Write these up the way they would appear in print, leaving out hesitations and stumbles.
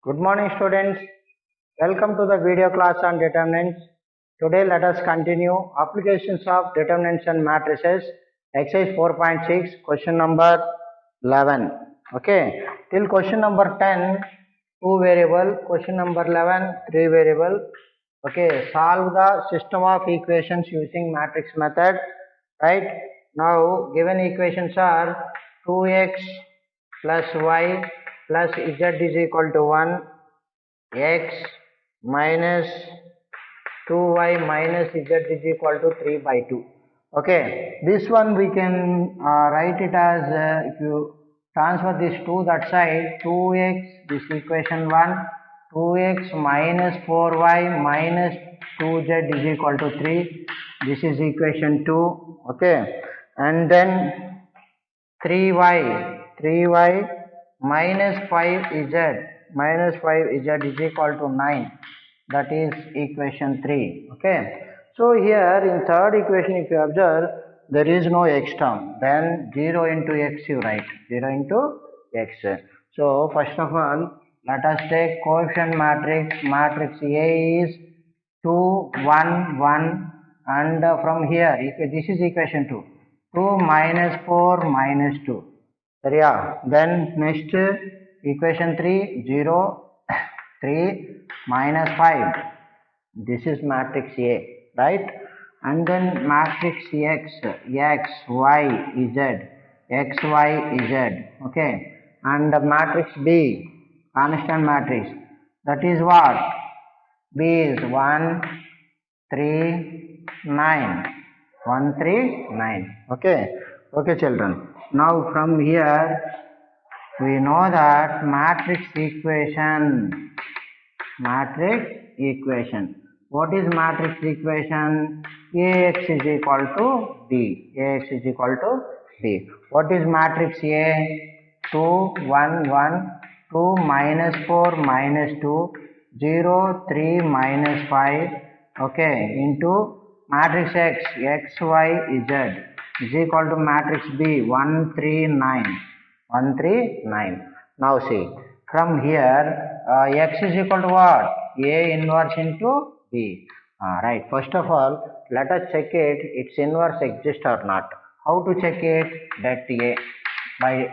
Good morning, students. Welcome to the video class on determinants. Today, let us continue applications of determinants and matrices. Exercise 4.6, question number 11. Okay, till question number 10, 2 variable. Question number 11, 3 variable. Okay, solve the system of equations using matrix method. Right now, given equations are 2x plus y plus z is equal to 1, x minus 2y minus z is equal to 3 by 2. Okay, this one we can write it as if you transfer this 2 that side, 2x, this equation 1, 2x minus 4y minus 2z is equal to 3, this is equation 2. Okay, and then 3y minus 5z is equal to 9, that is equation 3. Okay, so here in third equation, if you observe, there is no x term, then 0 into x you write, 0 into x. So first of all, let us take coefficient matrix. Matrix A is 2 1 1, and from here this is equation 2, 2 minus 4 minus 2. Yeah, then next equation 3, 0 3 minus 5, this is matrix A, right? And then matrix X, x y z, x y z. Okay, and the matrix B, constant matrix, that is what? B is 1 3 9, 1 3 9. Okay, okay children, now from here we know that matrix equation. What is matrix equation? Ax is equal to b. Ax is equal to b. What is matrix A? 2 1 1, 2 minus 4 minus 2, 0 3 minus 5. Okay, into matrix X, x y z is equal to matrix B, 1 3 9, 1 3 9. Now see, from here x is equal to what? A inverse into B. Right, first of all, let us check it, its inverse exists or not. How to check it? That A by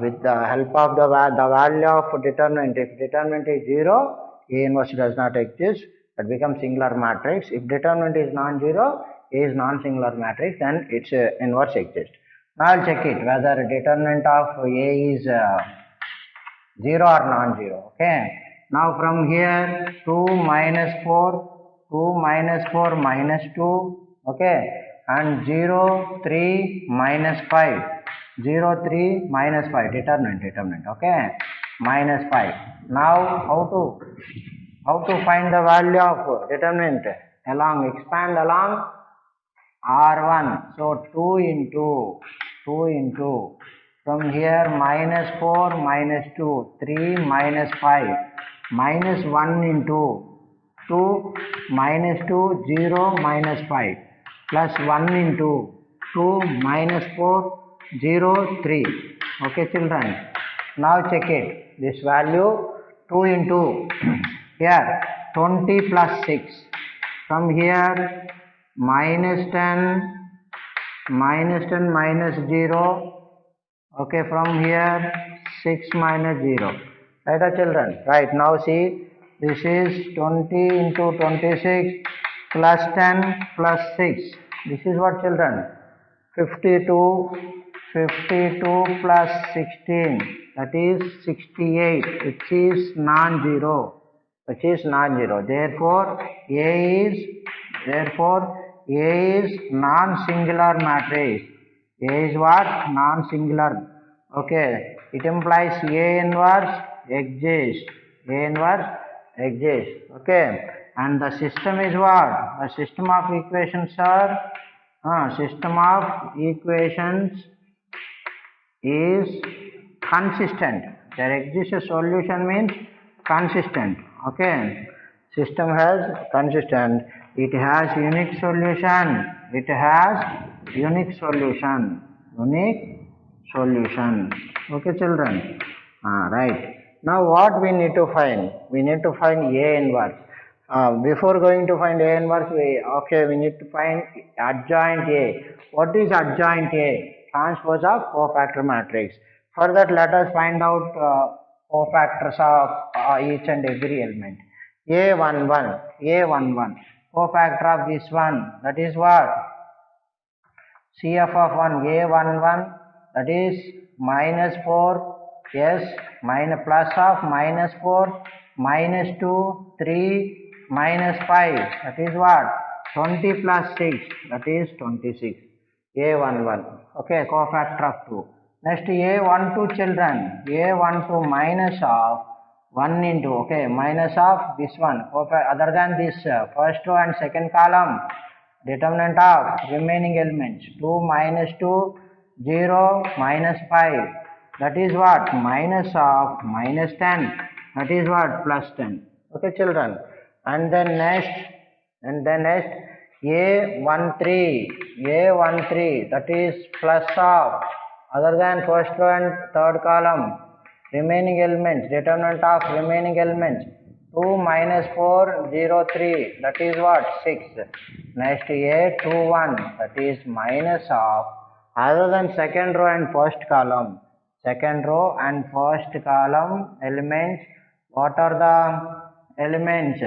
with the help of the value of determinant. If determinant is 0, A inverse does not exist, that becomes singular matrix. If determinant is non-zero, A is non-singular matrix, then its inverse exists. Now I'll check it whether determinant of A is 0 or non-zero. Okay, now from here 2 minus 4, 2 minus 4 minus 2. Okay, and 0 3 minus 5, 0 3 minus 5, determinant. Okay, minus 5. Now how to find the value of determinant? Expand along R1. So 2 into from here minus 4 minus 2, 3 minus 5, minus 1 into 2 minus 2, 0 minus 5, plus 1 into 2 minus 4, 0 3. Okay children, now check it, this value 2 into here 20 plus 6, from here minus 10 minus 0. Okay, from here 6 minus 0. Right, children? Right, now see, this is 20 into 26 plus 10 plus 6. This is what, children? 52 plus 16, that is 68, which is non-zero. Therefore A is non-singular matrix. A is what? Non-singular. Okay, it implies A inverse exists. Okay, and the system is what? The system of equations are is consistent. There exists a solution means consistent. Okay, system has consistent. It has unique solution. Okay children. Right. Now what we need to find? We need to find A inverse. Before going to find A inverse, we need to find adjoint A. What is adjoint A? Transpose of cofactor matrix. For that, let us find out cofactors of each and every element. A11, A11, cofactor of this one, that is what? CF of 1, A11, that is minus 4, yes, minus plus of minus 4, minus 2, 3, minus 5, that is what? 20 plus 6, that is 26. A11, okay, cofactor of 2. Next A12 children, A12 minus of 1 into, okay, minus of this one, other than this first row and second column, determinant of remaining elements 2 minus 2, 0 minus 5, that is what? Minus of minus 10, that is what? Plus 10. Okay children, and then next A13, that is plus of other than first row and third column remaining elements, determinant of remaining elements 2 minus 4, 0, 3, that is what? 6. Next A21, that is minus of other than second row and first column elements. What are the elements?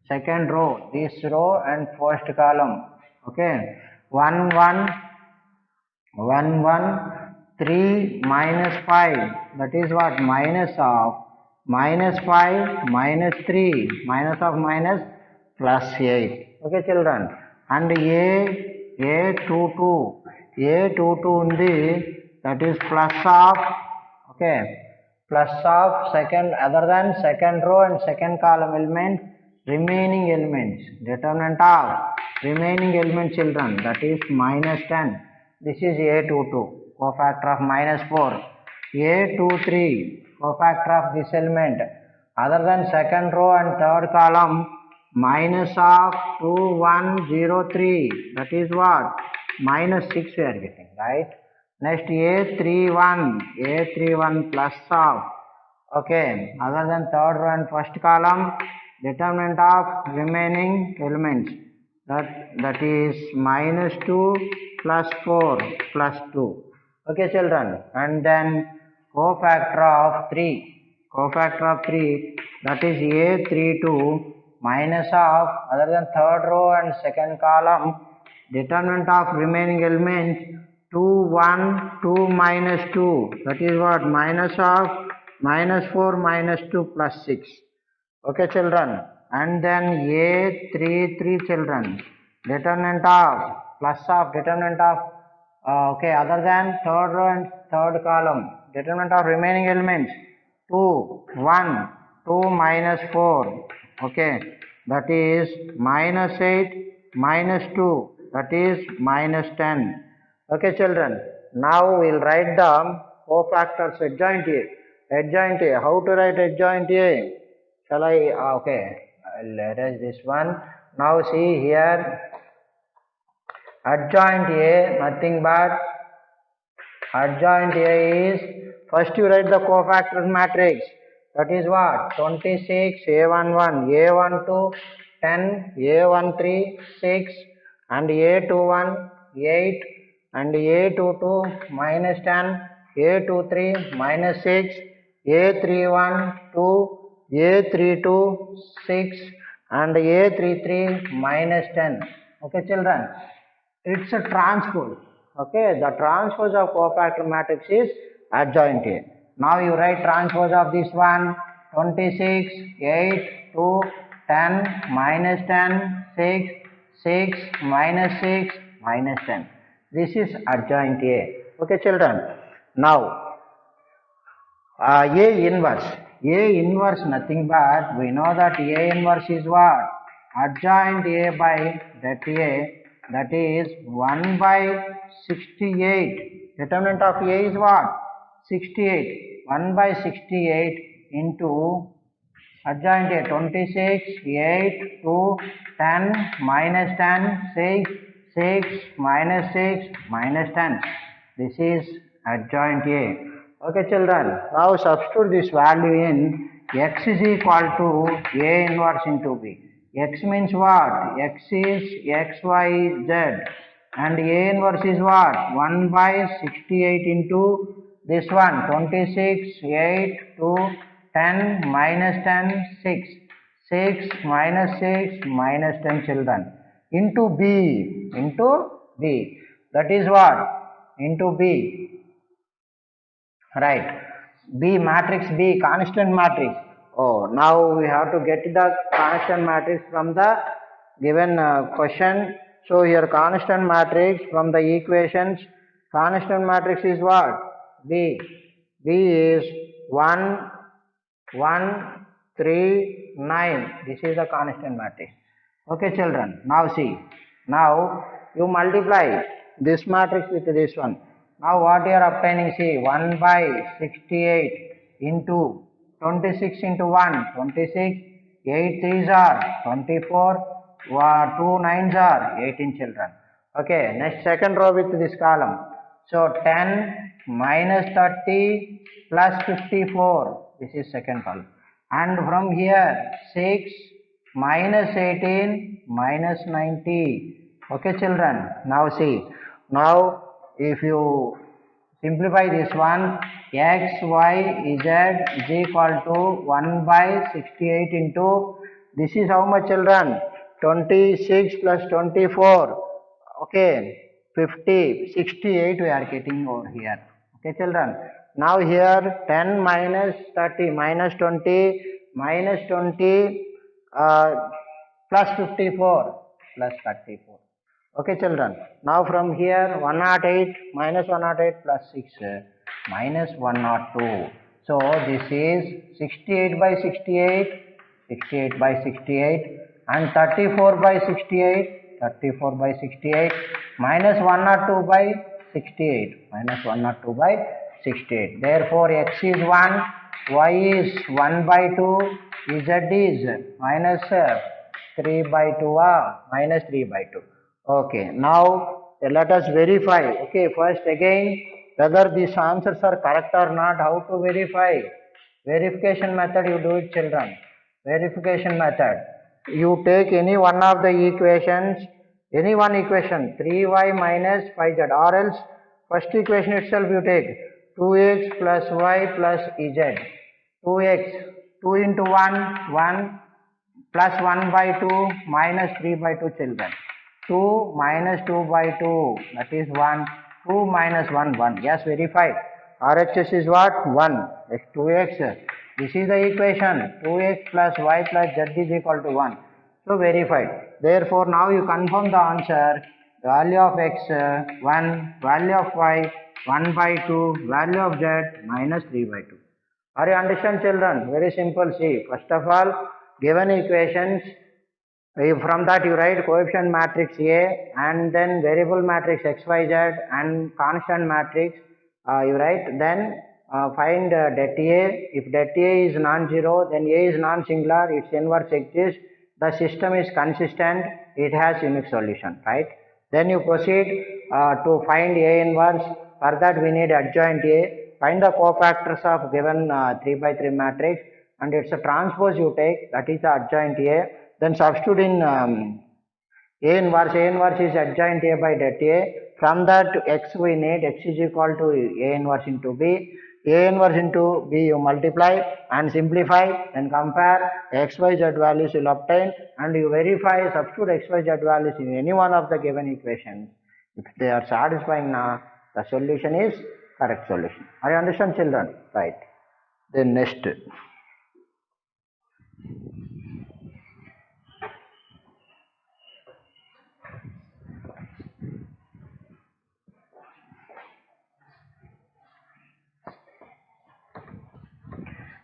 Second row, this row and first column. Okay, 1 1 1 1 3 minus 5, that is what? Minus of minus 5 minus 3, minus of minus plus 8. Okay children, and A22 undi, that is plus of, okay, plus of second other than second row and second column element remaining elements, determinant of remaining element children, that is minus 10. This is A22, cofactor of minus 4. A23, cofactor of this element other than second row and third column minus of 2 1 0 3, that is what? Minus 6 we are getting, right? Next A31 plus of, okay, other than third row and first column determinant of remaining elements, that is minus 2 plus 4 plus 2. Okay children, and then cofactor of 3, that is A32 minus of other than third row and second column determinant of remaining elements 2 1 2 minus 2, that is what? Minus of minus 4 minus 2 plus 6. Okay children, and then A33 children, determinant of plus of determinant of okay, other than third row and third column determinant of remaining elements 2 1 2 minus 4, okay, that is minus 8 minus 2, that is minus 10. Okay children, now we will write the cofactors adjoint A. How to write adjoint A? Shall I? Okay, I'll erase this one. Now see here, adjoint A, nothing but adjoint A is, first you write the cofactors matrix, that is what? 26, A11, A12, 10, A13, 6, and A21, 8, and A22, minus 10, A23, minus 6, A31, 2, A32, 6, and A33, minus 10. Okay children, it's a transpose. Okay, the transpose of cofactor matrix is adjoint A. Now you write transpose of this one, 26, 8, 2, 10, minus 10, 6, 6, minus 6, minus 10. This is adjoint A. Okay children, now A inverse nothing but, we know that A inverse is what? Adjoint A by that A, that is 1 by 68. Determinant of A is what? 68. 1 by 68 into adjoint A, 26, 8, 2, 10, minus 10, 6, 6, minus 6, minus 10. This is adjoint A. Okay, children. Now substitute this value in x is equal to A inverse into B. X means what? X is x, y, z. And A inverse is what? 1 by 68 into this one. 26, 8, 2, 10, minus 10, 6. 6 minus 6 minus 10 children. Into B. Into B. That is what? Into B. Right. B matrix B constant matrix. Oh, now we have to get the constant matrix from the given question. So here constant matrix from the equations. Constant matrix is what? B. B is 1, 1, 3, 9. This is the constant matrix. Okay, children. Now see. Now you multiply this matrix with this one. Now what you are obtaining? See, 1 by 68 into 26 into 1, 26, 8 3s are 24, 2 9s are 18 children. Okay, next second row with this column. So 10 minus 30 plus 54. This is second column. And from here 6 minus 18 minus 90. Okay, children. Now see. Now if you simplify this one, x, y, z is equal to 1 by 68 into, this is how much children? 26 plus 24. Okay, 50, 68 we are getting over here. Okay, children. Now here 10 minus 30 minus 20 minus 20 plus 54 plus 34. Okay, children. Now from here 108 minus 108 plus 6 minus 102. So this is 68 by 68, 68 by 68 and 34 by 68, 34 by 68 minus 102 by 68, minus 102 by 68. Therefore x is 1, y is 1 by 2, z is minus 3 by 2, minus 3 by 2. Okay, now let us verify. Okay, first again whether these answers are correct or not. How to verify? Verification method you do it, children. Verification method. You take any one of the equations, any one equation, 3y minus 5z, or else first equation itself you take 2x plus y plus z. 2x, 2 into 1, 1 plus 1 by 2 minus 3 by 2 children. 2 minus 2 by 2, that is 1. 2 minus 1, 1. Yes, verified. RHS is what? 1. 2x. This is the equation. 2x plus y plus z is equal to 1. So verified. Therefore, now you confirm the answer. Value of x 1, value of y 1 by 2, value of z minus 3 by 2. Are you understand, children? Very simple. See, first of all, given equations, from that you write coefficient matrix A and then variable matrix xyz and constant matrix you write, then find det A. If det A is non-zero, then A is non-singular, its inverse exists, the system is consistent, it has unique solution, right? Then you proceed to find A inverse. For that we need adjoint A. Find the cofactors of given 3 by 3 matrix and it's a transpose you take, that is the adjoint A. Then substitute in A inverse. A inverse is adjoint A by det A. From that x we need, x is equal to A inverse into B. A inverse into B you multiply and simplify and compare x, y, z values you will obtain and you verify, substitute x, y, z values in any one of the given equations. If they are satisfying now, the solution is correct solution. Are you understand, children? Right. Then next.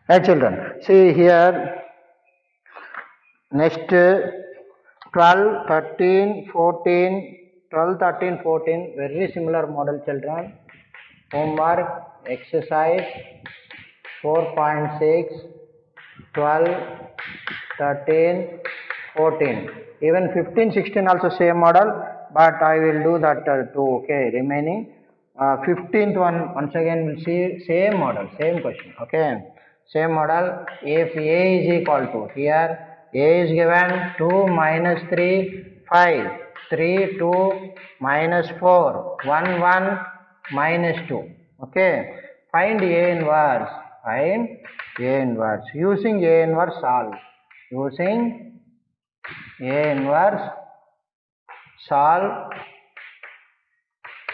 Right, children. See here, next 12, 13, 14, 12, 13, 14, very similar model, children. Homework, exercise 4.6, 12, 13, 14. Even 15, 16 also same model, but I will do that too, okay, remaining. 15th one, once again we'll see same model, same question. Okay, same model. If a is equal to, here a is given 2 minus 3 5, 3 2 minus 4 1 1 minus 2. Okay, find a inverse. Find a inverse. Using a inverse, solve. Using a inverse, solve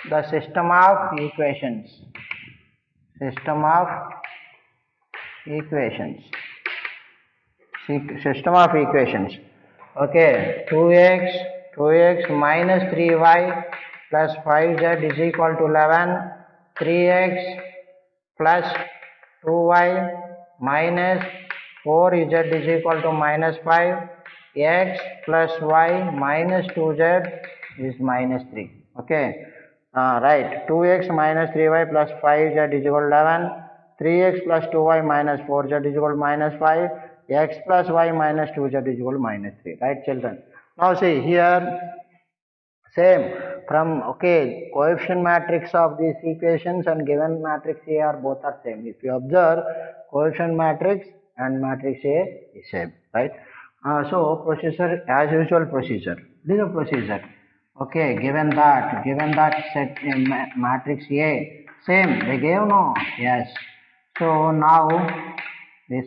the system of equations. System of equations. System of equations. Okay, 2x minus 3y plus 5z is equal to 11. 3x plus 2y minus 4z is equal to minus 5. X plus y minus 2z is minus 3. Okay. Right, 2x minus 3y plus 5z is equal to 11. 3x plus 2y minus 4z is equal to minus 5. X plus y minus 2z is equal to minus 3. Right, children? Now see here, same from, okay, coefficient matrix of these equations and given matrix A are both are same. If you observe, coefficient matrix and matrix A is same, right? So procedure, as usual procedure. This is a procedure. Okay, given that set matrix A same, they gave no, yes. So now this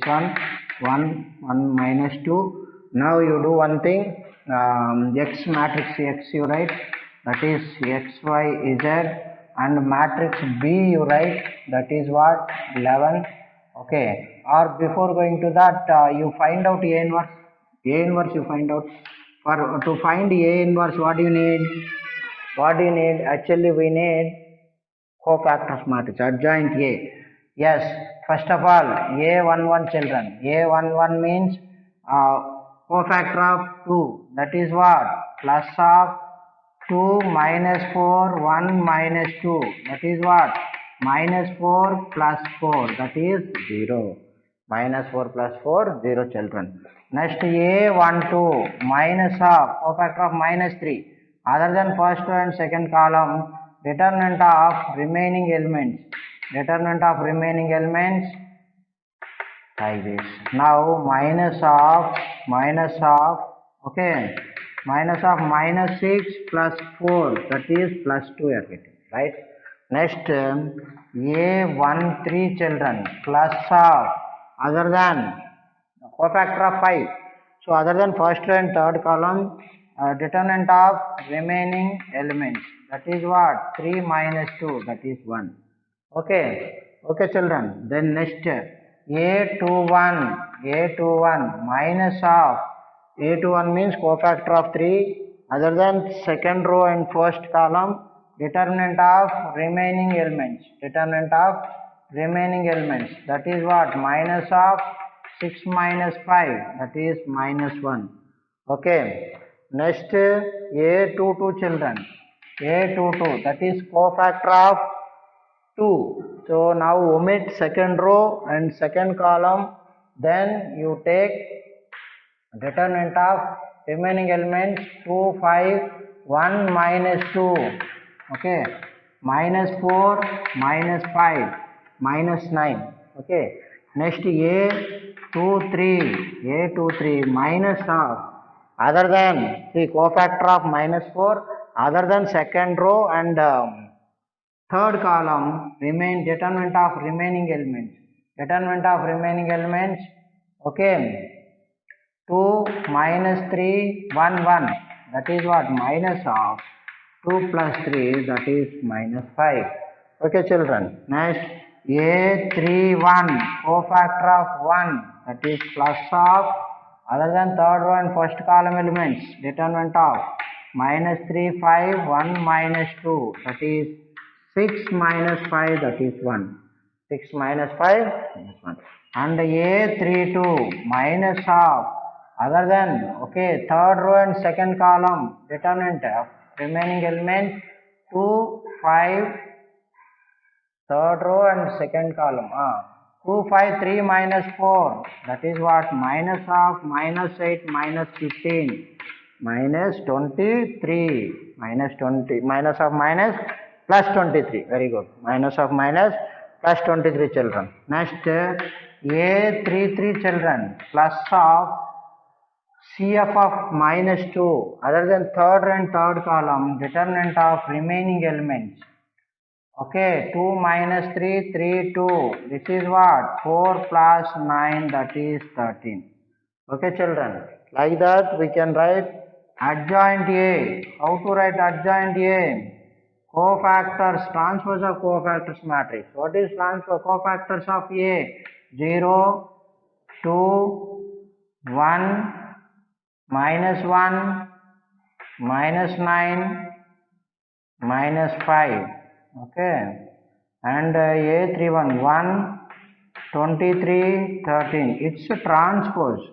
one minus 2. Now you do one thing, x matrix X you write, that is x y z, and matrix B you write, that is what, 11. Okay, or before going to that, you find out A inverse. A inverse you find out. For to find A inverse, what do you need? What do you need? Actually, we need cofactors matrix, adjoint A. Yes, first of all, A11 children. A11 means cofactor of 2. That is what? Plus of 2 minus 4, 1 minus 2. That is what? Minus 4 plus 4. That is 0. Minus 4 plus 4, 0 children. Next A12 minus of cofactor of minus 3. Other than first and second column, determinant of remaining elements. Determinant of remaining elements like this. Now minus of okay, minus of minus 6 plus 4, that is plus 2 you are getting, right? Next A13 children, plus of other than cofactor of 5. So other than first and third column, determinant of remaining elements, that is what, 3 minus 2, that is 1. Okay, okay children. Then next A21 minus of, A21 means cofactor of 3, other than second row and first column, determinant of remaining elements, determinant of remaining elements, that is what, minus of 6 minus 5, that is minus 1. Okay, next A22 children, A22, that is cofactor of 2. So now omit second row and second column, then you take determinant of remaining elements 2 5 1 minus 2. Okay, minus 4 minus 5 minus 9. Okay, next A23 minus of, other than, see, cofactor of minus 4, other than second row and third column, remain determinant of remaining elements. Determinant of remaining elements, okay, 2 minus 3 1 1, that is what, minus of 2 plus 3, that is minus 5. Okay children, next A31 cofactor of 1, that is plus of, other than third row and first column elements, determinant of minus 3 5 1 minus 2, that is 6 minus 5, that is 1. 6 minus 5 minus 1. And A32 minus of, other than, okay, third row and second column, determinant of remaining elements 2 5, third row and second column, 2 5 3 minus 4, that is what, minus of minus 8 minus 15 minus 23, minus 20, minus of minus plus 23. Very good. Minus of minus plus 23 children. Next, A 3 children plus of CF of minus 2. Other than third and third column, determinant of remaining elements. Okay, 2 minus 3, 3, 2. This is what? 4 plus 9, that is 13. Okay, children. Like that, we can write adjoint A. How to write adjoint A? Cofactors, transpose of cofactors matrix. What is transpose cofactors of A? 0, 2, 1, minus 1, minus 9, minus 5. Okay. And A31, 1, 23, 13. It's a transpose.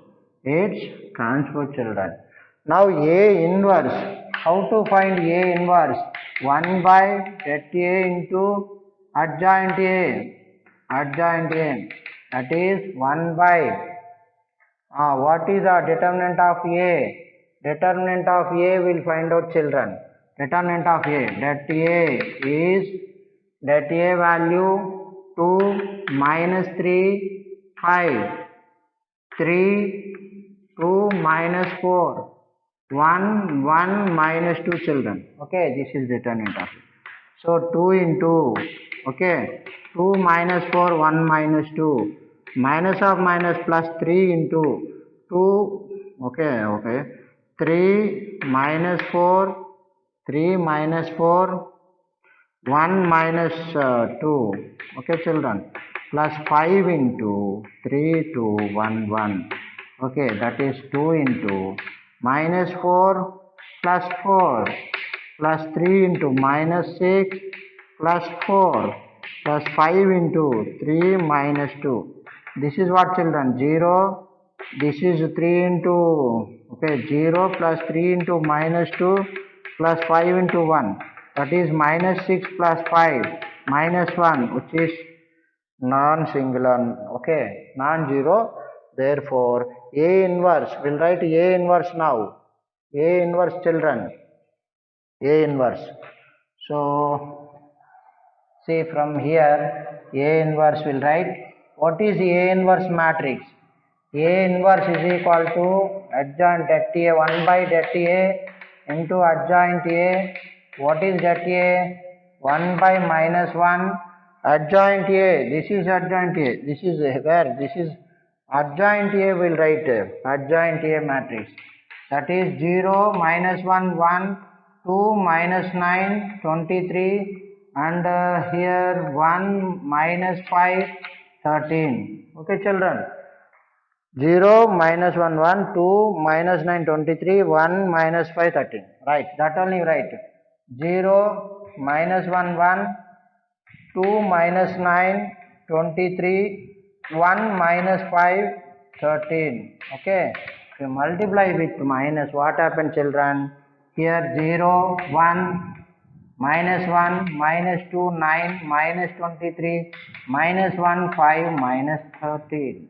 It's transpose, children. Now A inverse. How to find A inverse? 1 by det A into adjoint A. Adjoint A. That is 1 by. What is the determinant of A? Determinant of A will find out, children. Determinant of A. Det A is det A value 2 minus 3 5 3 2 minus 4 1 1 minus 2 children. Okay, this is determinant of it. So 2 into, okay, 2 minus 4 1 minus 2 minus of minus plus 3 into 2. Okay, 3 minus 4 3 minus 4 1 minus 2. Okay, children, plus 5 into 3 2 1 1. Okay, that is 2 into minus 4 plus 4 plus 3 into minus 6 plus 4 plus 5 into 3 minus 2. This is what, children? 0. This is 3 into, okay, 0 plus 3 into minus 2 plus 5 into 1. That is minus 6 plus 5 minus 1, which is non-singular, okay, non-zero. Therefore, A inverse, we'll write A inverse now. A inverse, children. A inverse. So, see from here, A inverse will write. What is A inverse matrix? A inverse is equal to adjoint det A, 1 by det A into adjoint A. What is det A? 1 by minus 1. Adjoint A, this is adjoint A. This is where? This is adjoint A, will write adjoint A matrix. That is 0, minus 1, 1, 2, minus 9, 23, and here 1, minus 5, 13. Okay, children. 0, minus 1, 1, 2, minus 9, 23, 1, minus 5, 13. Right, that only right. 0, minus 1, 1, 2, minus 9, 23, 1, minus 5, 13. Okay, if you multiply with minus, what happens, children? Here 0, 1, minus 1, minus 2, 9, minus 23, minus 1, 5, minus 13.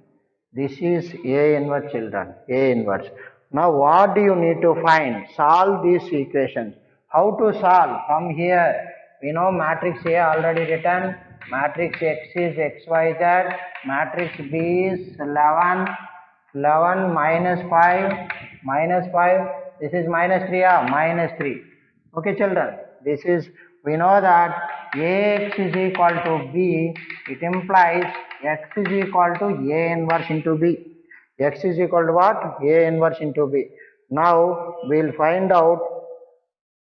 This is A inverse, children. A inverse. Now what do you need to find? Solve these equations. How to solve? From here, we know matrix A already written. Matrix X is XYZ. Matrix B is 11. 11 minus 5. Minus 5. This is minus 3. Minus 3. Okay, children. This is, we know that Ax is equal to B. It implies X is equal to A inverse into B. X is equal to what? A inverse into B. Now we will find out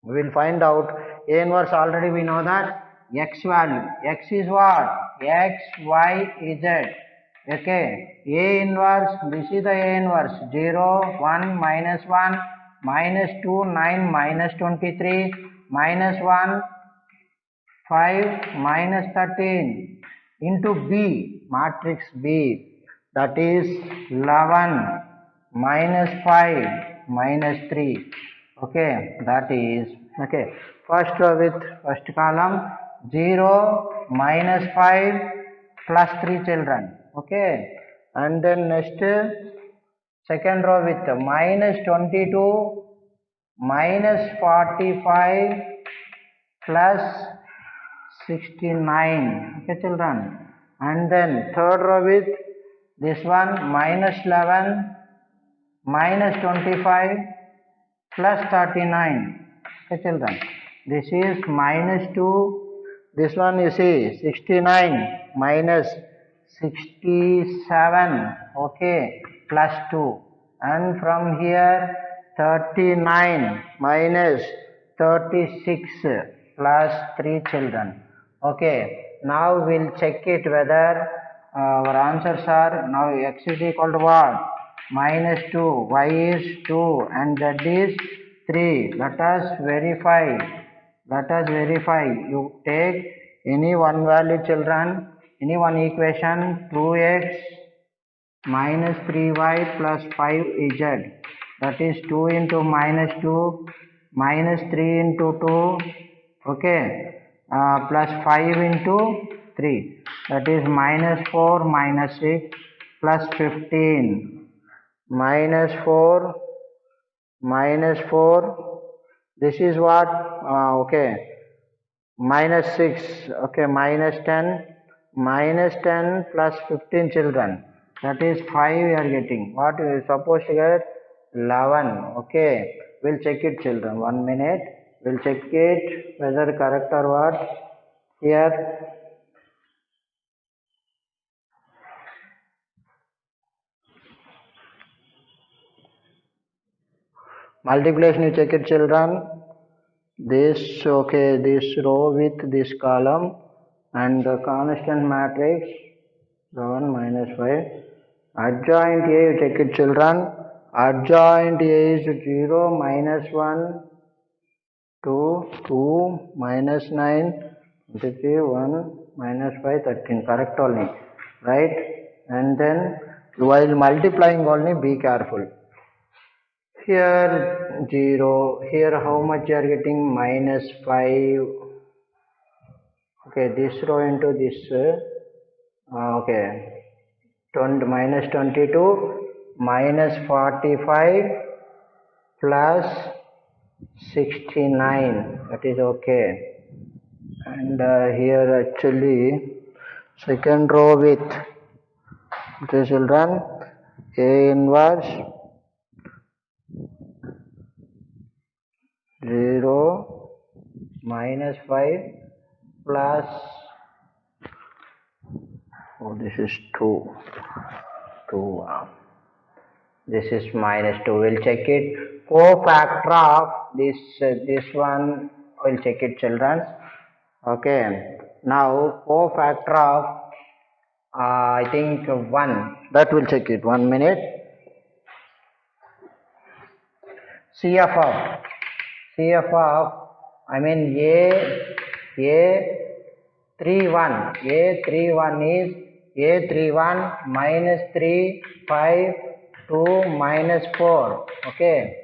A inverse. Already we know that X value. X is what? X, Y, Z. Okay. A inverse. This is the A inverse. 0, 1, minus 1, minus 2, 9, minus 23, minus 1, 5, minus 13 into B, matrix B, that is 11 minus 5 minus 3. Okay, that is, okay, first with first column 0 minus 5 plus 3 children. Okay, and then next second row with minus 22 minus 45 plus 69. Okay, children. And then third row with this one minus 11, minus 25, plus 39. Okay, children. This is minus 2. This one you see 69 minus 67. Okay, plus 2. And from here 39 minus 36 plus 3, children. Okay, now we'll check it whether our answers are now x is equal to what? Minus 2, y is 2 and z is 3. Let us verify. Let us verify. You take any one value, children, any one equation, 2x minus 3y plus 5z. That is 2 into minus 2 minus 3 into 2. Okay, plus 5 into 3. That is minus 4 minus 6 plus 15. Minus 4 minus 4. This is what? Okay, minus 6. Okay, minus 10. Minus 10 plus 15, children. That is 5 we are getting. What we are supposed to get? 11. Okay, we'll check it, children. 1 minute. We'll check it whether correct or what. Here. Multiplication you check it, children. This, okay, this row with this column and the constant matrix 7 minus 5. Adjoint A you check it, children. Adjoint A is 0 minus 1 2 2 minus 9 23 1 minus 5 13. Correct only, right? And then while multiplying only be careful. Here 0, here how much you are getting? Minus 5. Okay, this row into this, okay, minus 22, minus 45, plus 69, that is okay. And here actually second row with the children, A inverse 0 minus 5 plus, oh this is 2, this is minus 2. We'll check it. Cofactor of this one, we'll check it, children. Okay, now cofactor of I think 1, that will check it. 1 minute. CF of I mean A31 is A31 minus 3 5 2 minus 4. Okay,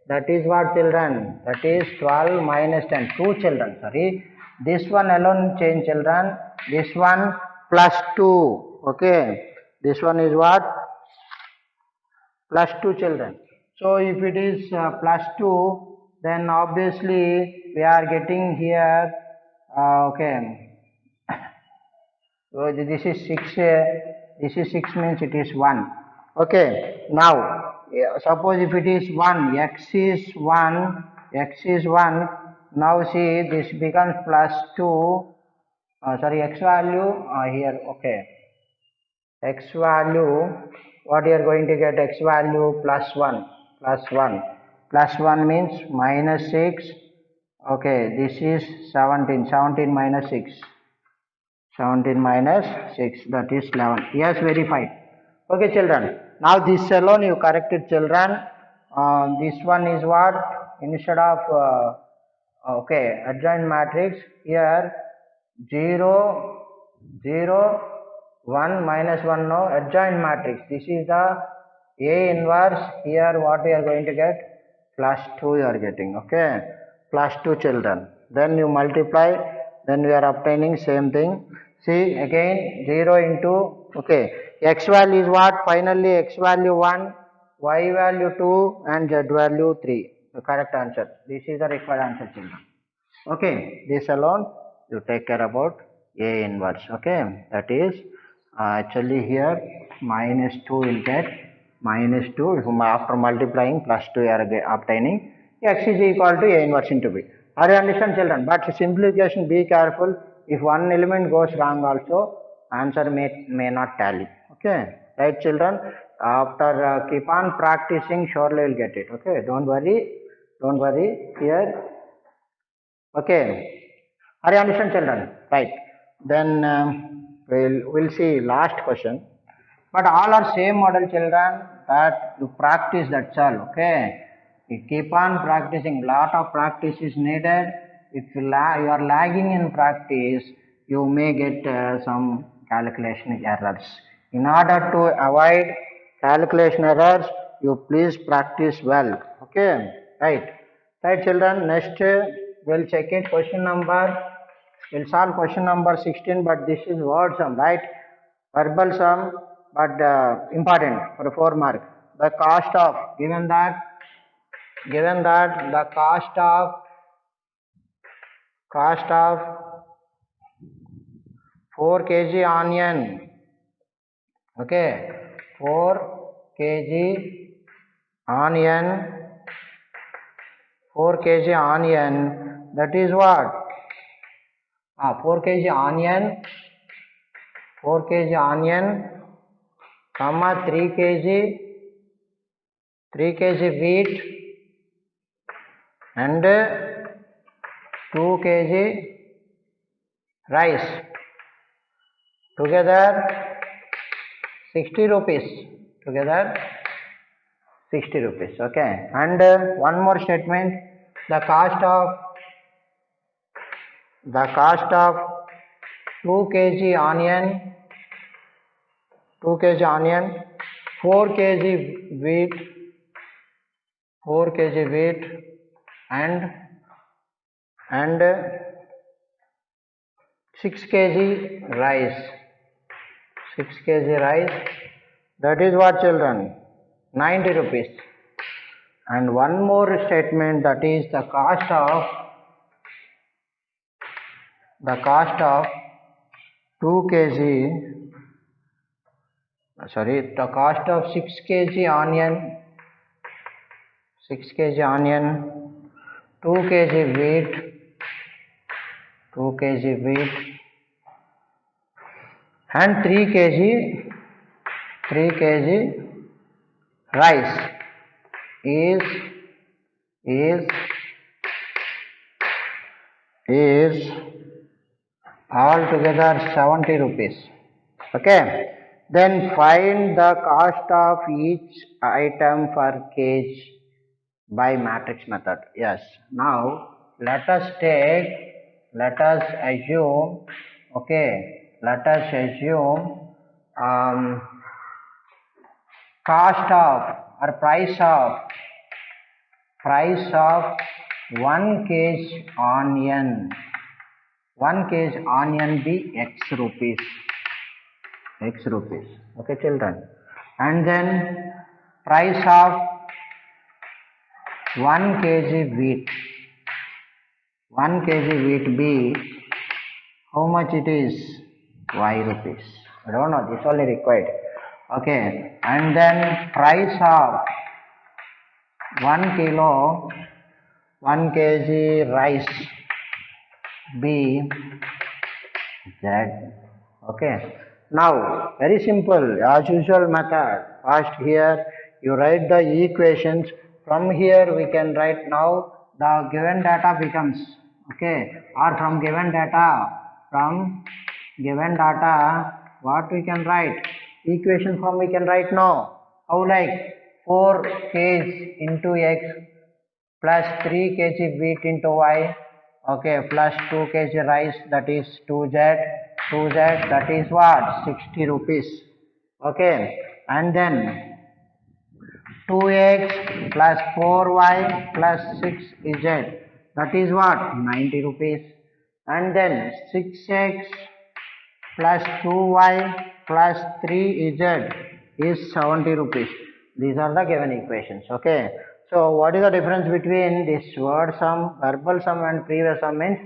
that is what, children? That is 12 minus 10. 2, children, sorry. This one alone change, children. This one plus 2. Okay, this one is what? Plus 2, children. So if it is plus 2, then obviously we are getting here, okay, so this is 6, this is 6 means it is 1. Okay, now suppose if it is 1, x is 1, now see this becomes plus 2, sorry, x value here, okay, x value, what you are going to get? X value plus 1, plus 1 means minus 6. Okay, this is 17 minus 6, that is 11. Yes, verified. Okay, children, now this alone you corrected, children. This one is what? Instead of okay, adjoint matrix, here 0 0 1 minus 1, no, adjoint matrix. This is the A inverse. Here what we are going to get? Plus 2 you are getting. Okay, plus 2, children. Then you multiply, then we are obtaining same thing. See again 0 into, okay, x value is what? Finally x value 1, y value 2 and z value 3. The correct answer. This is the required answer, children. Okay, this alone you take care about A inverse. Okay, that is actually here minus 2 will get minus 2 if after multiplying plus 2 you are obtaining x is equal to A inverse into B. Are you understand, children? But simplification, be careful. If one element goes wrong also, answer may not tally. Okay, right, children? After keep on practicing, surely will get it. Okay, don't worry here. Okay, are you understand, children? Right. Then we'll see last question. But all are same model, children, that you practice, that's all. Okay, you keep on practicing. Lot of practice is needed. If you are lagging in practice, you may get some calculation errors. In order to avoid calculation errors, you please practice well. Okay, right, children. Next, we'll check it. Question number. We'll solve question number 16, but this is word sum, right? Verbal sum, but important for 4 mark. The cost of, given that the cost of 4 kg onion. Okay, 4 kg onion, 4 kg onion, that is what? 4 kg onion, 4 kg onion, comma 3 kg wheat and 2 kg rice. Together 60 rupees. Together 60 rupees. Okay. And one more statement. The cost of 2 kg onion, 4 kg wheat, and 6 kg rice. 6 kg rice. That is what, children? 90 rupees. And one more statement, that is the cost of 2 kg, sorry, the cost of 6 kg onion, 2 kg wheat, and 3 kg rice is altogether 70 rupees. Okay, then find the cost of each item per kg by matrix method. Yes, now let us assume, okay, cost of or price of 1 kg onion. 1 kg onion be x rupees. Okay, children. And then price of 1 kg wheat. 1 kg wheat be how much it is? Y rupees. I don't know. This only required. Okay. And then price of 1 kg rice be Z. Okay. Now, very simple, as usual method. First here, you write the equations. From here, we can write now the given data becomes, okay, or from given data, what we can write? Equation form we can write now. How, like 4 kg into x plus 3 kg wheat into y, okay, plus 2 kg rice, that is 2z, that is what? 60 rupees. Okay, and then 2x plus 4y plus 6z, that is what? 90 rupees. And then 6x plus 2y plus 3z is 70 rupees. These are the given equations. Okay, so what is the difference between this word sum, verbal sum and previous sum? Means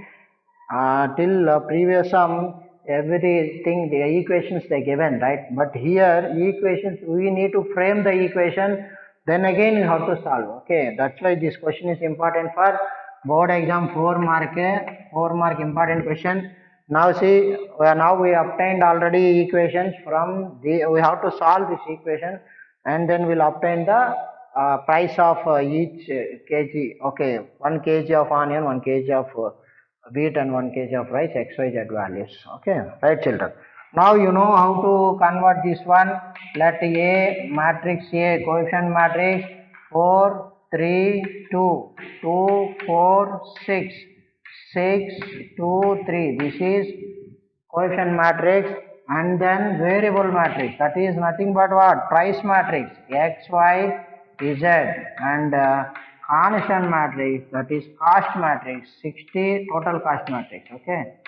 till previous sum, everything, the equations they given, right? But here equations, we need to frame the equation, then again you have to solve. Okay, that's why this question is important for board exam 4 mark important question. Now see, now we obtained already equations from the, we have to solve this equation and then we'll obtain the price of each kg. Okay, 1 kg of onion, 1 kg of wheat and 1 kg of rice, xyz values. Okay, right children. Now you know how to convert this one. Let A matrix A, coefficient matrix 4 3 2 2 4 6 6 2 3. This is coefficient matrix, and then variable matrix, that is nothing but what? Price matrix x, y, z, and constant matrix, that is cost matrix 60, total cost matrix. Okay,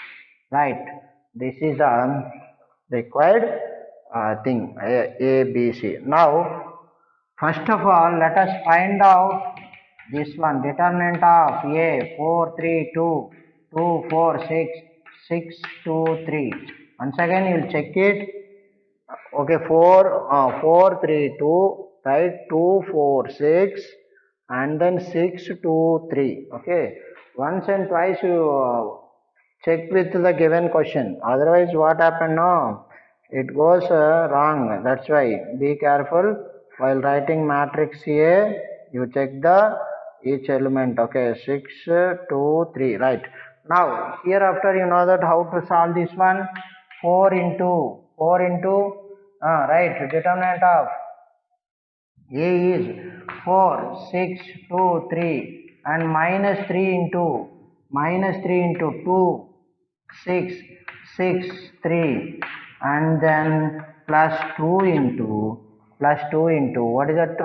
right, this is the required thing, A, B, C. Now first of all, let us find out this one, determinant of A 4 3 2 2 4 6 6 2 3. Once again you will check it. Okay, 4 3 2, right, 2 4 6 and then 6 2 3. Okay, once and twice you check with the given question, otherwise what happened? No, it goes wrong. That's why be careful while writing matrix A, you check the each element. Okay, 6 2 3, right. Now hereafter you know that how to solve this one. 4 into right, determinant of A is 4 6 2 3 and minus 3 into 2 6 6 3 and then plus 2 into what is that?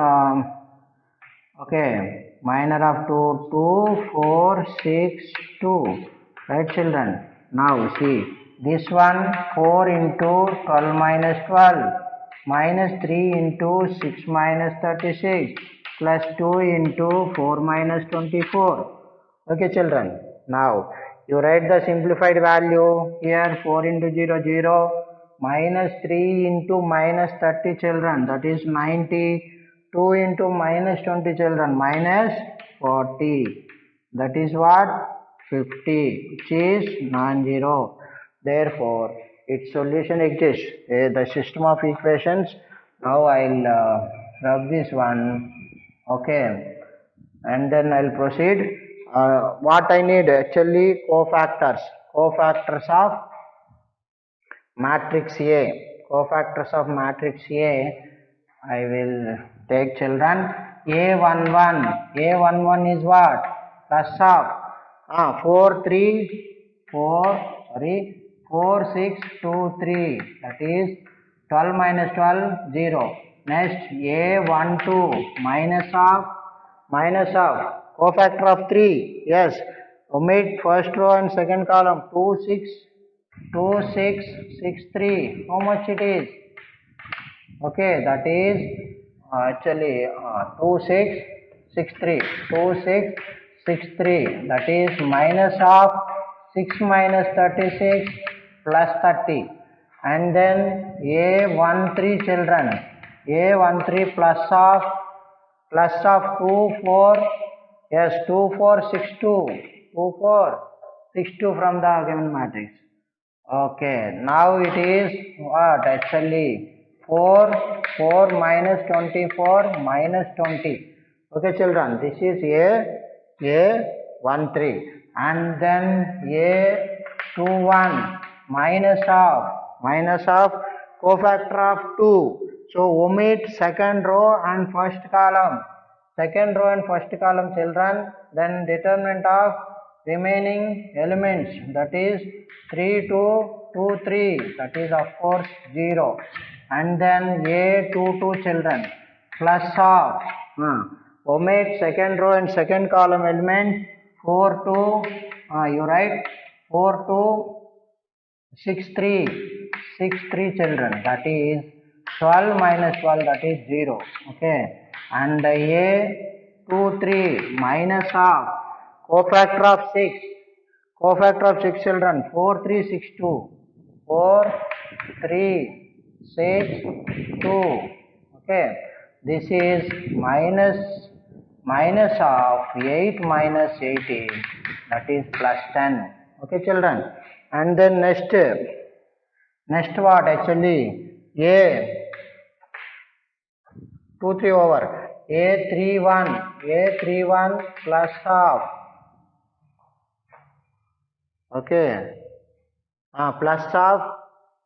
Okay, minor of 2 2 4 6 2, right children. Now see this one, 4 into 12 minus 12 minus 3 into 6 minus 36 plus 2 into 4 minus 24. Okay children, now you write the simplified value here. 4 into 0 0 minus 3 into minus 30 children, that is 90. 2 into minus 20 children, minus 40, that is what? 50, which is non-zero. Therefore its solution exists. The system of equations. Now I'll rub this one. Okay, and then I'll proceed. What I need actually, cofactors of matrix A. Cofactors of matrix A, I will take children. A11 is what? Plus of 4 6 2 3, that is 12 minus 12 0. Next A12 minus of cofactor of 3. Yes, omit first row and second column. 2 6 2 6 6 3. How much it is? Okay, that is actually 2 6 6 3. 2 6 6 3, that is minus of 6 minus 36 plus 30, and then A13 children, A13 plus of 2 4, yes, 2 4 6 2, 2 4 6 2 from the given matrix. Okay, now it is what? Actually 4 minus 24 minus 20. Okay children, this is A13, and then A21 minus of cofactor of 2. So omit second row and first column. Second row and first column children, then determinant of remaining elements, that is 3 2 2 3, that is of course 0, and then A22 children, plus of omit second row and second column element. 4 2 you write 4 2 6 3 children, that is 12 minus 12, that is 0. Okay, and A23 minus of cofactor of 6. Cofactor of 6 children, 4, 3, 6, 2. 4, 3, 6, 2. Okay, this is minus of 8 minus 18, that is plus 10. Okay children, and then next what actually, a 2 3 over a31 plus half. Okay, plus of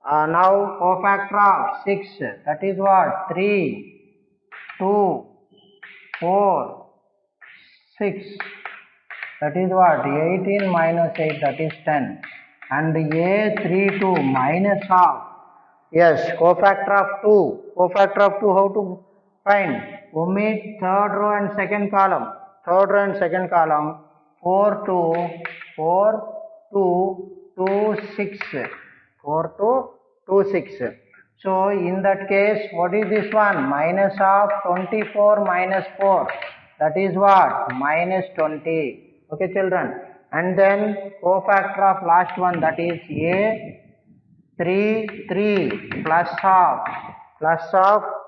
now cofactor of 6, that is what, 3, 2, 4, 6, that is what, 18 minus 8, that is 10, and a32 minus half. Yes, cofactor of 2. Cofactor of 2, how to find? Omit third row and second column. Third row and second column. 4 2 4 2 2 6. 4 2 2 6. So in that case, what is this one? Minus of 24 minus 4. That is what? Minus 20. Okay children. And then cofactor of last one, that is a 3 3 plus of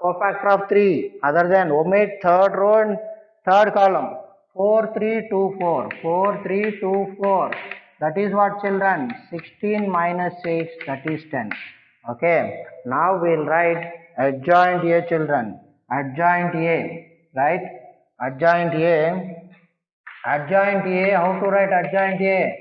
cofactor of 3, other than omit third row and third column. 4 3 2 4 4 3 2 4, that is what children? 16 minus 6, that is 10. Okay, now we'll write adjoint A children. Adjoint A, right? Adjoint A. Adjoint A, how to write adjoint A?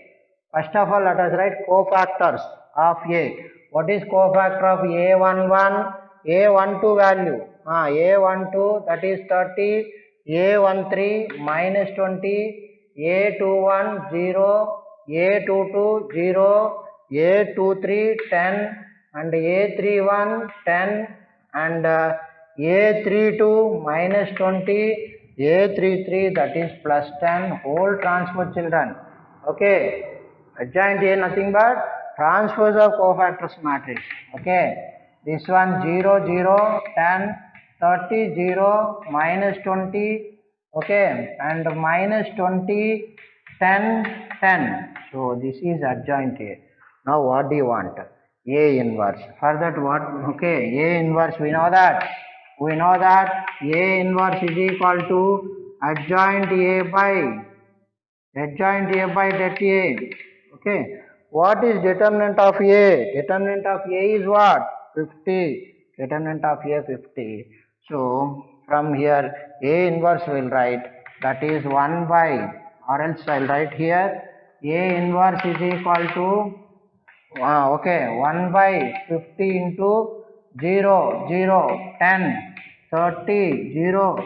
First of all, let us write cofactors of A. What is cofactor of A11? A12 value. A12, that is 30. A13 minus 20. A21 0. A22 0. A23 10. And A31 10. And A32 minus 20. A33, that is plus 10. Whole transpose children. Okay. Adjoint A nothing but transpose of cofactors matrix. Okay, this one 0 0 10 30 0 minus 20. Okay, and minus 20 10 10. So this is adjoint A. Now what do you want? A inverse. For that what? Okay, A inverse, we know that A inverse is equal to adjoint A by det A. Okay, what is determinant of A? Determinant of A is what? 50. Determinant of A 50. So from here A inverse will write, that is 1 by, or else I will write here A inverse is equal to 1 by 50 into 0 0 10 30 0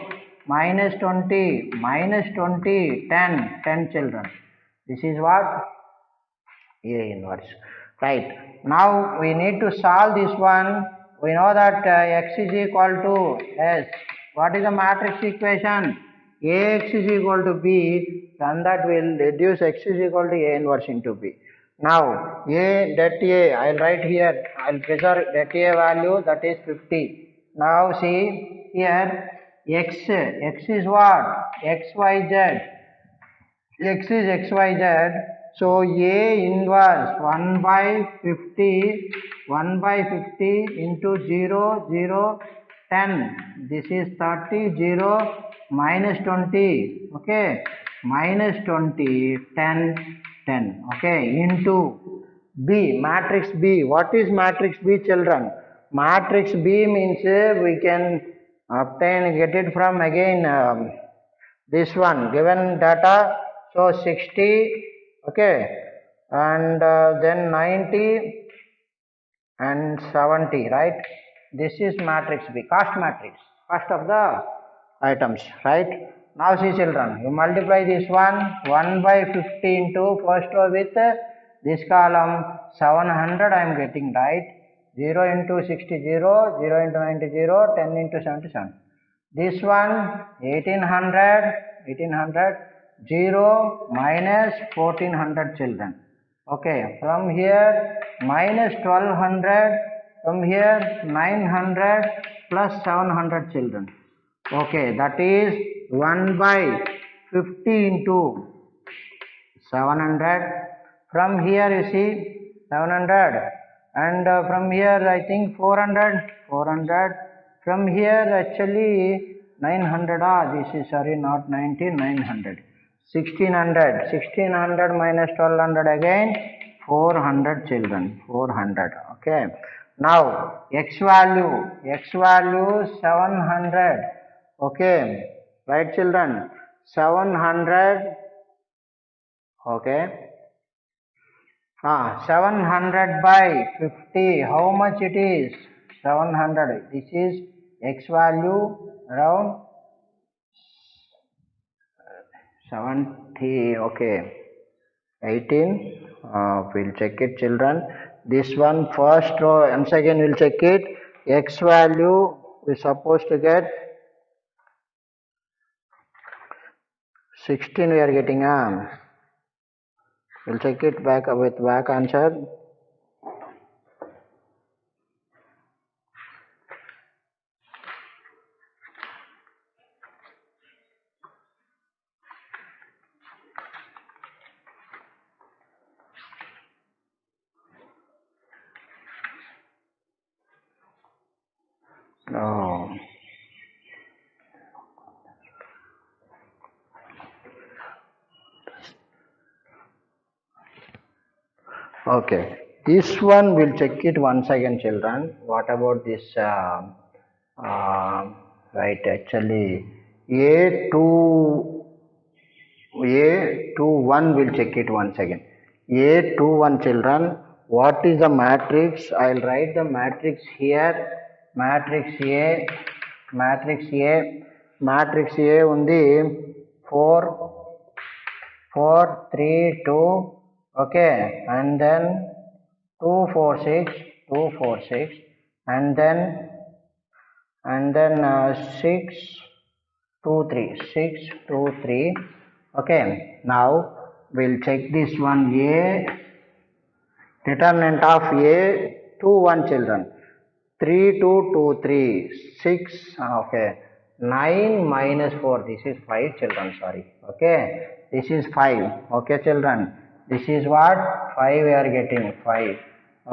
minus 20 minus 20 10 10 children. This is what? A inverse. Right, now we need to solve this one. We know that x is equal to s. What is the matrix equation? Ax is equal to b. Then that will reduce x is equal to A inverse into b. Now A det A, I will write here, I will preserve det A value, that is 50. Now see here, x is what? xyz. X is xyz. So A inverse 1 by 50 into 0 0 10. This is 30 0 minus 20. Okay, minus 20 10 10. Okay, into B, matrix B. What is matrix B children? Matrix B means we can get it from again this one given data. So 60, okay, and then 90 and 70, right? This is matrix B, cost matrix, cost of the items, right? Now see children, you multiply this one 1 by 50 into first row with this column 700 I am getting, right? 0 into 60 0, 0 into 90 0, 10 into 77. This one 1800 0 minus 1400 children. Okay, from here minus 1200, from here 900 plus 700 children. Okay, that is 1 by 50 into 700 From here you see 700, and from here I think 400. From here actually 900. This is sorry, not 19, 900. 1600 minus 1200 again 400 children. 400. Okay. Now x value 700. Okay. Right children. 700. Okay. 700 by 50, how much it is? 700. This is x value around 70. Okay. 18. We'll check it, children. This one first row, once again we'll check it. X value we're supposed to get 16. We are getting we'll check it back with back answer. Oh. Okay, this one we'll check it once again, children. What about this? Right, actually, A21 we'll check it once again. A21, children. What is the matrix? I'll write the matrix here. Matrix A undi 4, 3, 2. Okay, and then 2, 4, 6, and then 6, 2, 3, 6, 2, 3. Okay, now we'll check this one. A determinant of A 2, 1, children. 3, 2, 2, 3, 6. Okay, 9 minus 4. This is 5, children. Sorry. Okay, this is 5. Okay, children. This is what? 5 we are getting. 5.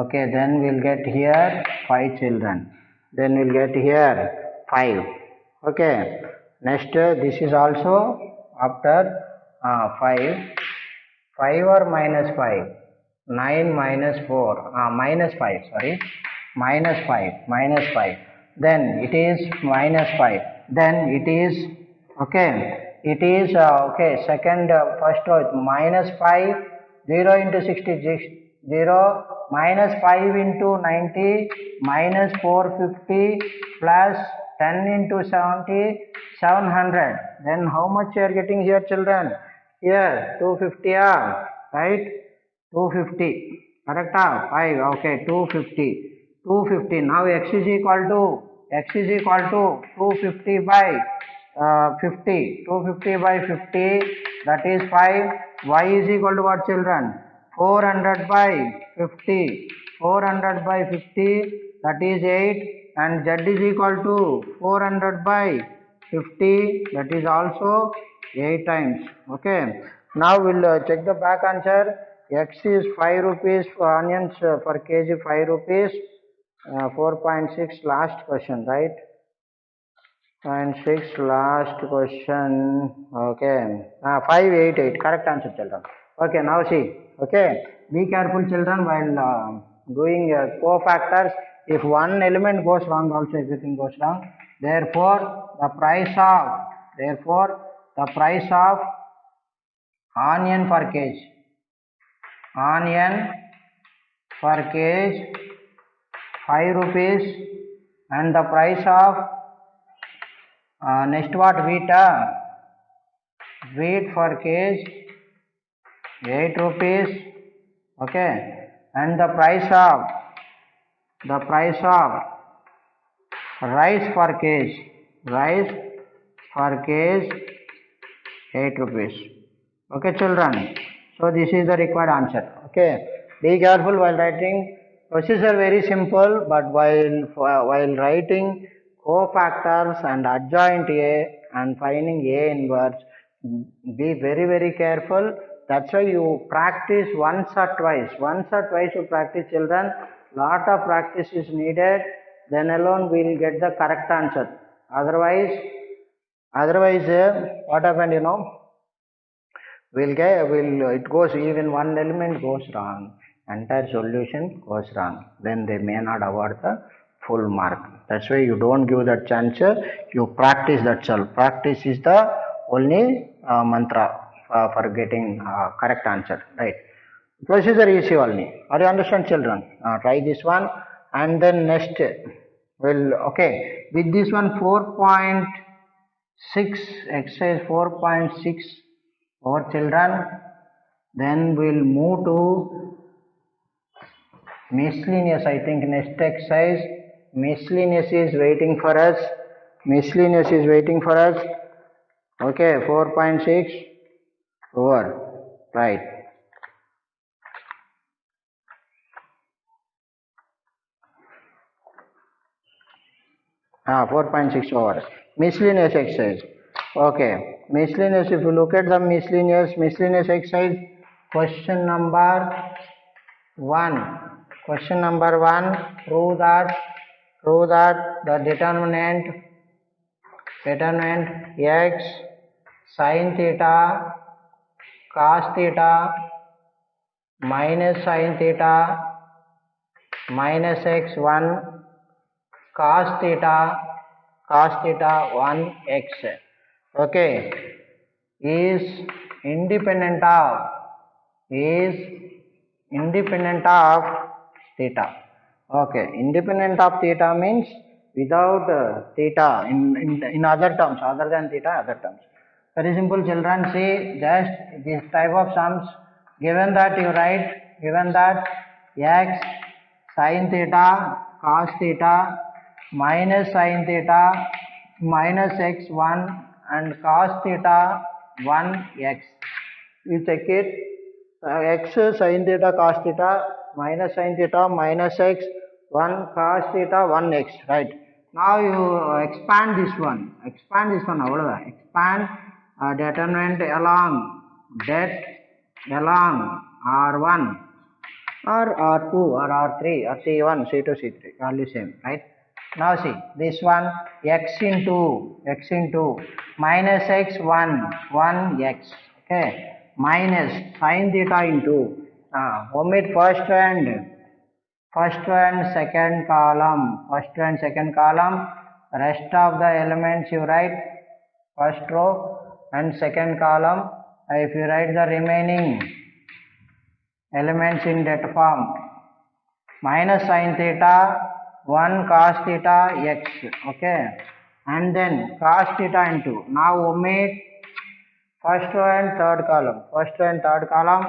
Okay, then we'll get here 5, children. Then we'll get here 5. Okay, next this is also after 5. 5 or minus 5? 9 minus 4. Minus 5. Sorry. Minus 5. Then it is minus 5. Then it is okay. It is okay. Second, first row minus 5. 0 into 66. 0 minus 5 into 90 minus 450 plus 10 into 70 700. Then how much you are getting here, children? Here 250, right? 250. Correct? 5. Okay, 250. 250. Now x is equal to 250 by 50. 250 by 50, that is 5. Y is equal to what, children? 400 by 50. 400 by 50, that is 8. And z is equal to 400 by 50, that is also 8 times. Okay. Now we'll check the back answer. X is 5 rupees for onions per kg, 5 rupees. 4.6 last question, right? 0.6 last question. Okay. 588. Correct answer, children. Okay, now see. Okay. Be careful, children, while doing cofactors. If one element goes wrong, also everything goes wrong. Therefore, the price of onion per kg. Onion per kg 5 rupees, and the price of next what, wheat per kg 8 rupees. Okay, and the price of rice per kg 8 rupees. Okay, children. So this is the required answer. Okay, be careful while writing. Procedure very simple, but while writing cofactors and adjoint A and finding A inverse, be very careful. That's why you practice once or twice. Once or twice you practice, children. Lot of practice is needed. Then alone we will get the correct answer. Otherwise, what happened? It goes, even one element goes wrong, entire solution goes wrong. Then they may not award the full mark. That's why you don't give that chance. You practice, that's all. Practice is the only mantra for getting correct answer, right? Procedure easy only. Are you understand, children? Try this one, and then next okay, with this one 4.6, exercise 4.6 over, children. Then we'll move to miscellaneous. I think next exercise miscellaneous is waiting for us. Okay, 4.6 over, right. Ah, 4.6 over miscellaneous exercise. Okay, miscellaneous. If you look at the miscellaneous exercise, question number 1. Question number 1. Prove that the determinant x sin theta cos theta minus sin theta minus x1 cos theta 1 x, okay, is independent of theta. Okay, independent of theta means without theta, in other terms, other than theta, other terms. Very simple, children. See, just this type of sums. Given that you write, given that x sin theta cos theta minus sin theta minus x1 and cos theta 1 x. You check it. X sin theta cos theta minus sin theta minus x 1 cos theta 1 x, right. Now you expand this one. Expand determinant along R1 or R2 or R3 or C1, C2, C3, value same, right. Now see this one, x into minus x1 x, okay, minus sin theta into omit first and second column, rest of the elements you write first row and second column. If you write the remaining elements in that form, minus sin theta 1 cos theta x, okay, and then cos theta into, now omit first row and third column,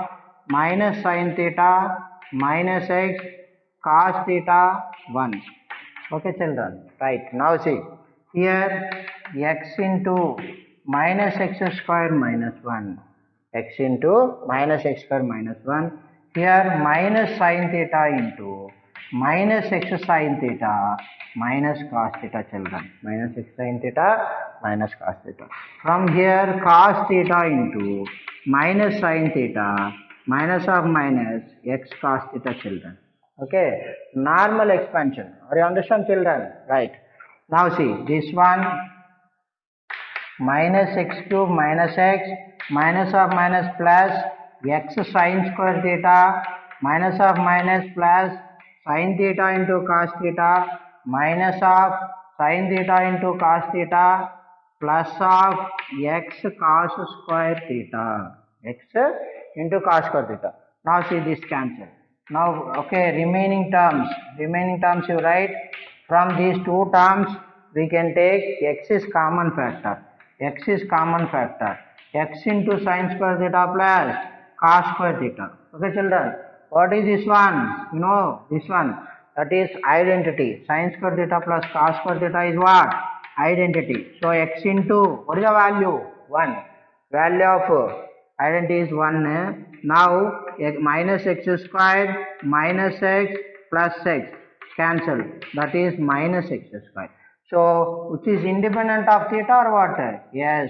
minus sin theta minus x cos theta 1, okay, children, right. Now see here, x into minus x square minus 1, here minus sin theta into minus x sin theta minus cos theta, children, minus x sin theta minus cos theta. From here cos theta into minus sin theta minus of minus x cos theta, children, okay, normal expansion. Are you understand, children? Right. Now see this one, minus x cube minus x minus of minus plus x sin square theta minus of minus plus sin theta into cos theta minus of sin theta into cos theta plus of x cos square theta, x into cos square theta. Now see this cancel. Now okay, remaining terms you write. From these two terms we can take x is common factor, x into sin square theta plus cos square theta, okay, children. What is this one? You know this one, that is identity. Sin square theta plus cos square theta is what? Identity. So x into, what is the value? 1. Value of identity is 1. Now minus x squared minus x plus x cancel, that is minus x squared. So which is independent of theta or what? Yes,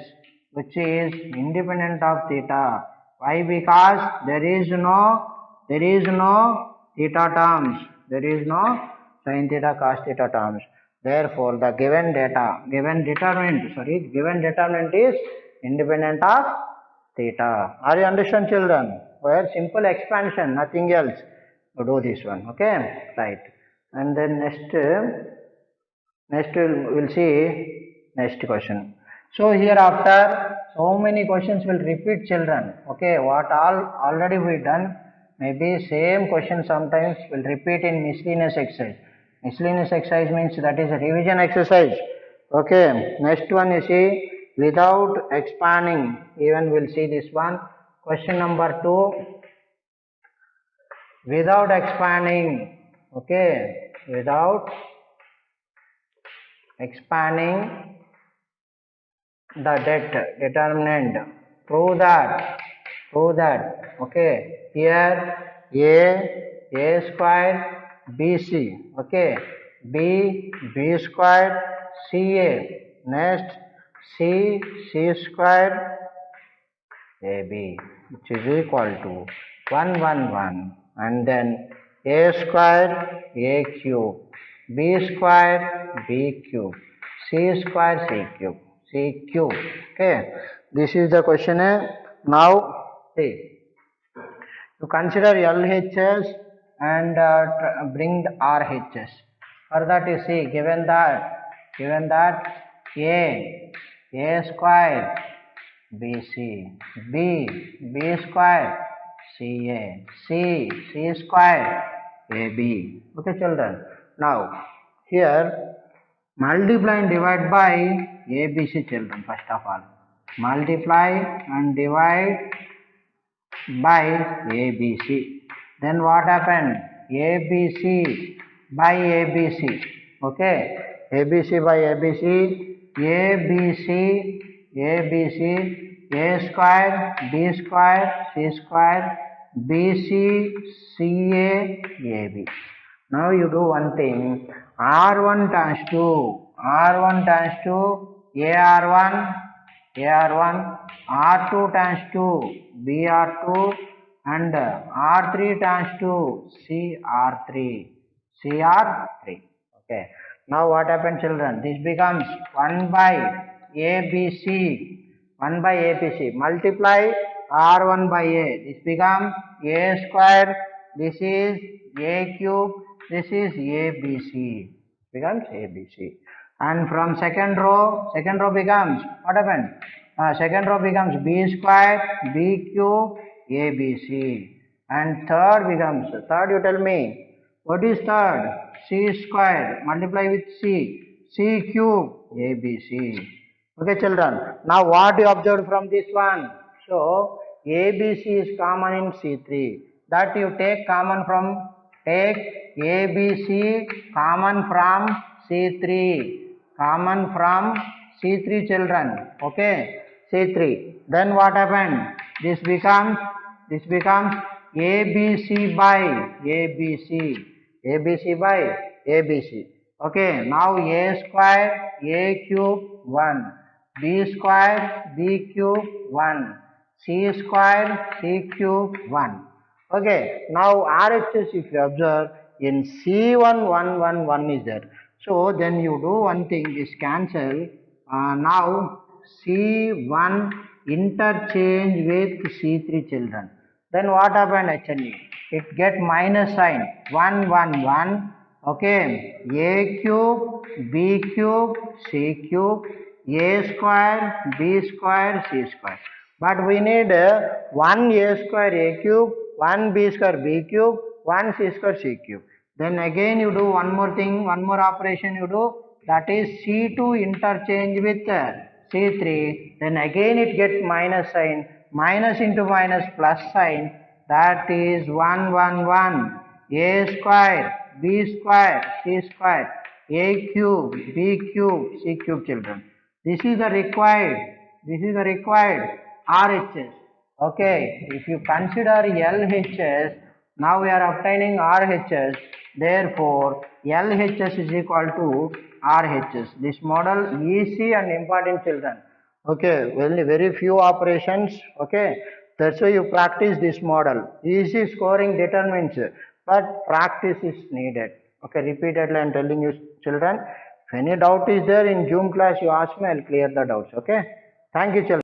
which is independent of theta. Why? Because there is no theta terms. There is no sin theta cos theta terms. Therefore, the given determinant is independent of theta. Are you understand, children? Where simple expansion, nothing else. To do this one, okay? Right. And then next we'll see next question. So hereafter, so many questions will repeat, children. Okay, what all already we done, maybe same question sometimes will repeat in miscellaneous exercise. Miscellaneous exercise means that is a revision exercise. Okay, next one you see without expanding. Even we'll see this one. Question number 2. Without expanding. Okay, without expanding the determinant. Prove that. Okay, here a square bc, okay, b square ca, next c square ab, which is equal to 1 and then a square a cube, b square b cube, c square c cube. Okay, this is the question. Now see, you consider LHS and bring the RHS. For that you see, given that a square BC, b square CA, c square AB. Okay, children. Now here multiply and divide by ABC, children. First of all, multiply and divide by ABC. Then what happened? ABC by ABC. Okay, ABC by ABC, A square, B square, C square, BC, CA, AB. Now you do one thing. R1 times 2, AR1, R2 times 2, BR2, and R3 times 2, CR3. Okay. Now what happened, children? This becomes 1 by ABC. Multiply R1 by A. This becomes A square. This is A cube. This is ABC. Becomes ABC. And from second row becomes, what happened? Second row becomes B square, B cube, ABC. And third you tell me, what is third? C square, multiply with C cube, ABC. Okay, children. Now what you observed from this one? So ABC is common in C3. That you take ABC common from C3. Children. Okay, C3. Then what happened? This becomes ABC by ABC. Okay, now A square, A cube, 1. B square, B cube, 1. C square, C cube, 1. Okay, now RHS if you observe, in C1, 1 is there. So then you do one thing, is cancel. Now C1 interchange with C3, children. Then what happened actually? It get minus sign, 1. Okay, A cube, B cube, C cube, A square, B square, C square. But we need 1 A square A cube, 1 B square B cube, 1 C square C cube. Then again you do one more thing, one more operation you do, that is C2 interchange with C3. Then again it gets minus sign, minus into minus plus sign, that is 1. A square, B square, C square, A cube, B cube, C cube, children. This is the required RHS. Okay, if you consider LHS, now we are obtaining RHS. Therefore, LHS is equal to RHS. This model easy and important, children. Okay, very few operations. Okay, That's why you practice this model. Easy scoring determines, but practice is needed. Okay, repeatedly I'm telling you, children. If any doubt is there in Zoom class, you ask me, I'll clear the doubts. Okay. Thank you, children.